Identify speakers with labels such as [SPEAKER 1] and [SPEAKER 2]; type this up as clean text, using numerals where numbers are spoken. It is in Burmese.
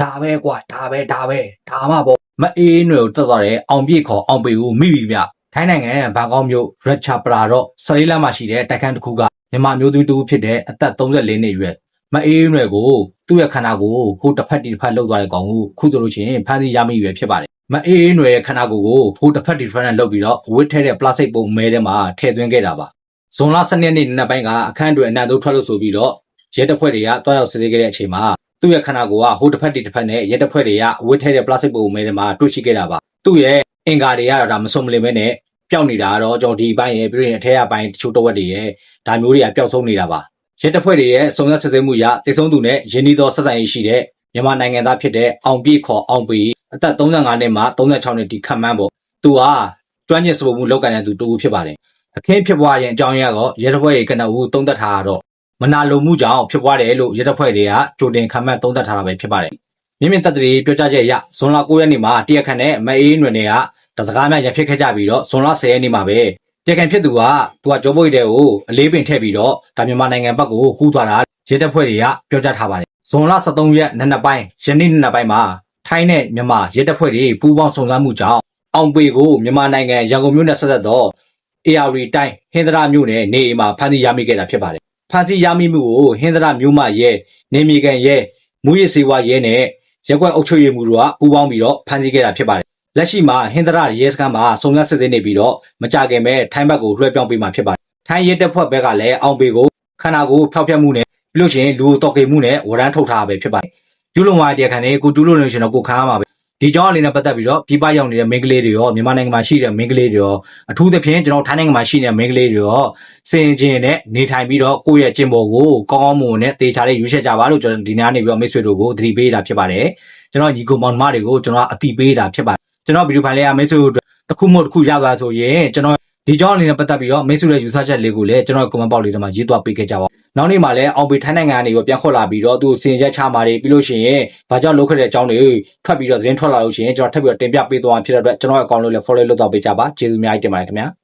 [SPEAKER 1] ဒါပဲကွာဒါမှပေါ့မအေးနွယ်ကိုတက်သွားတဲ့အောင်ပြည့်ခေါ်အောင်ပေကိုမိပြီဗျထိုင်းနိုင်ငံဘန်ကောက်မြို့ရချာပရာတော့စရိလမ်းမှာရှိတဲ့တိုက်ခန်းတစ်ခုကမြန်မာမျိုးသမီးတူဖြစ်တဲ့အသက်34နှစ်အရွယ်မအေးနွယ်ကိုသူ့ရဲ့ခန္ဓာကိုယ်ဟိုတစ်ဖက်ဒီတစ်ဖက်လှုပ်သွားတဲ့ကောင်ကိုခုဆိုလို့ရှိရင်ဖမ်းဆီးရမိပြီဖြစ်ပါတယ်မအေးနွယ်ရဲ့ခန္ဓာကိုယ်ကိုဟိုတစ်ဖက်ဒီတစ်ဖက်နဲ့လှုပ်ပြီးတော့ဝစ်ထဲတဲ့ပလတ်စတစ်ပုံမဲထဲမှာထည့်သွင်းခဲ့တာပါဇွန်လ12ရက်နေ့နံနက်ပိုင်းကအခန်းတွေအနံ့တို့ထွက်လို့ဆိုပြီးတော့ရဲတပ်ဖွဲ့တွေကတွားရောက်စစ်ဆေးခဲ့တဲ့အချိန်မှာသူ့ရဲ့ခန္ဓာကိုယ်ကဟိုတစ်ဖက်ဒီတစ်ဖက်နဲ့ရဲတပ်ဖွဲ့တွေကဝစ်ထဲတဲ့ပလတ်စတစ်ပုံမဲထဲမှာတွေ့ရှိခဲ့တာပါသူ့ရဲ့အင်္ဂါတွေကတော့ဒါမစုံမလင်ပဲနဲ့ပျောက်နေတာတော့ကျွန်တော်ဒီဘိုင်းရဲ့ပြီးရင်အထက်အပိုင်းတချို့တစ်ဝက်တွေရဲ့ဒါမျိုးတွေကပျောက်ဆုံးနေတာပါရဲတပ်ဖွဲ့တွေရဲ့စုံစမ်းစစ်ဆေးမှုအရတိစုံသူနဲ့ရင်းနှီးသောဆက်ဆံရေးရှိတဲ့မြန်မာနိုင်ငံသားဖြစ်တဲ့အောင်ပြည့်ခေါ်အောင်ပေအသက်35နှစ်မှ36နှစ်ဒီခန့်မှန်းပေါ့သူဟာကျွမ်းကျင်စပုံမှုလောက်ကန်တဲ့သူတူဖြစ်ပါတယ်အခင်းဖြစ်ပွားရင်အကြောင်းအရာကရဲတပ်ဖွဲ့တွေကနဦးသုံးသက်ထားတော့မနာလိုမှုကြောင့်ဖြစ်ပွားတယ်လို့ရဲတပ်ဖွဲ့တွေကကြိုတင်ခန့်မှန်းသုံးသက်ထားတာပဲဖြစ်ပါတယ်မြင့်မြင့်တပ်တွေပြောကြားချက်အရဇွန်လ9ရက်နေ့မှာတရက်ခန့်နဲ့မအေးနွယ်တွေကတစကားများရဖြစ်ခဲ့ကြပြီးတော့ဇွန်လ10ရက်နေ့မှာပဲတကန်ဖြစ်သူကကြောပုတ်တဲ့ကိုအလေးပင်ထည့်ပြီးတော့ဒါမြန်မာနိုင်ငံဘက်ကိုကူးသွားတာရဲတပ်ဖွဲ့တွေကပြောကြားထားပါတယ်ဇွန်လ13ရက်နံနက်ပိုင်းယနေ့နံနက်ပိုင်းမှာထိုင်းနဲ့မြန်မာရဲတပ်ဖွဲ့တွေပူးပေါင်းစုံစမ်းမှုကြောင့်အောင်ပေကိုမြန်မာနိုင်ငံရန်ကုန်မြို့နဲ့ဆက်သက်သော AR တိုင်းဟင်္ဒရာမြို့နယ်နေအိမ်မှာဖမ်းဆီးရမိခဲ့တာဖြစ်ပါတယ်ဖမ်းဆီးရမိမှုကိုဟင်္ဒရာမြို့မှရဲနေမြေကန်ရဲမူရစ်စေဝါရဲနဲ့ရက်ကွက်အုပ်ချုပ်ရေးမှူးတို့ကပူးပေါင်းပြီးတော့ဖမ်းဆီးခဲ့တာဖြစ်ပါတယ်လက်ရှိမှာဟင်္ဒရာရဲစခန်းမှာစုံစမ်းစစ်ဆေးနေပြီးတော့မကြခင်ပဲထိုင်းဘက်ကိုလွှဲပြောင်းပေးမှာဖြစ်ပါတယ်ထိုင်းရဲတပ်ဖွဲ့ဘက်ကလည်းအောင်ပေကိုခန္ဓာကိုယ်ဖျောက်ဖျက်မှုနဲ့ပြီးလို့ရှိရင်လူတော်ကေမှုနဲ့ဝရမ်းထုတ်ထားတာပဲဖြစ်ပါတယ်ကျူးလွန်သွားတဲ့ခန္ဓာကိုကျူးလွန်လို့ရှိရင်တော့ကိုခံရမှာပဲဒီကြောင်းအလေးနဲ့ပတ်သက်ပြီးတော့ပြည်ပရောက်နေတဲ့မိန်းကလေးတွေရောမြန်မာနိုင်ငံမှာရှိတဲ့မိန်းကလေးတွေရောအထူးသဖြင့်ကျွန်တော်ထိုင်းနိုင်ငံမှာရှိနေတဲ့မိန်းကလေးတွေရောစင်ကျင်နဲ့နေထိုင်ပြီးတော့ကိုယ့်ရဲ့ကျင့်ပေါ်ကိုကောင်းကောင်းမွန်နဲ့တေချာလေးရွေးချယ်ကြပါလို့ကျွန်တော်ဒီနေ့ကနေပြီးတော့မိတ်ဆွေတို့ကိုသတိပေးတာဖြစ်ပါတယ်ကျွန်တော်ညီကိုမောင်နှမတွေကိုကျွန်တော်အတိပေးတာဖြစ်ပါတယ်ကျွန်တော်ဗီဒီယိုဖိုင်လေးကမိတ်ဆွေတို့တစ်ခုမှတစ်ခုရသွားဆိုရင်ကျွန်တော်ဒီကြောင်းအနေနဲ့ပတ်သက်ပြီးတော့မိတ်ဆွေရဲ့ယူဆချက်လေးကိုလည်းကျွန်တော် comment box လေးထဲမှာရေးသွားပေးခဲ့ကြပါနောက်နေ့မှာလည်းအောင်ပေထိုင်းနိုင်ငံကနေပြီးပြန်ခေါ်လာပြီးတော့သူစင်ရက်ချမှာတွေပြီးလို့ရှိရင်ဘာကြောင့်လုပ်ခဲ့တဲ့အကြောင်းတွေထွက်ပြီးတော့သတင်းထွက်လာလို့ရှိရင်ကျွန်တော်ထပ်ပြီးတော့တင်ပြပေးသွားဖြစ်တဲ့အတွက်ကျွန်တော်အကောင့်လေးလည်း follow လုပ်တော့ပေးကြပါကျေးဇူးအများကြီးတင်ပါတယ်ခင်ဗျာ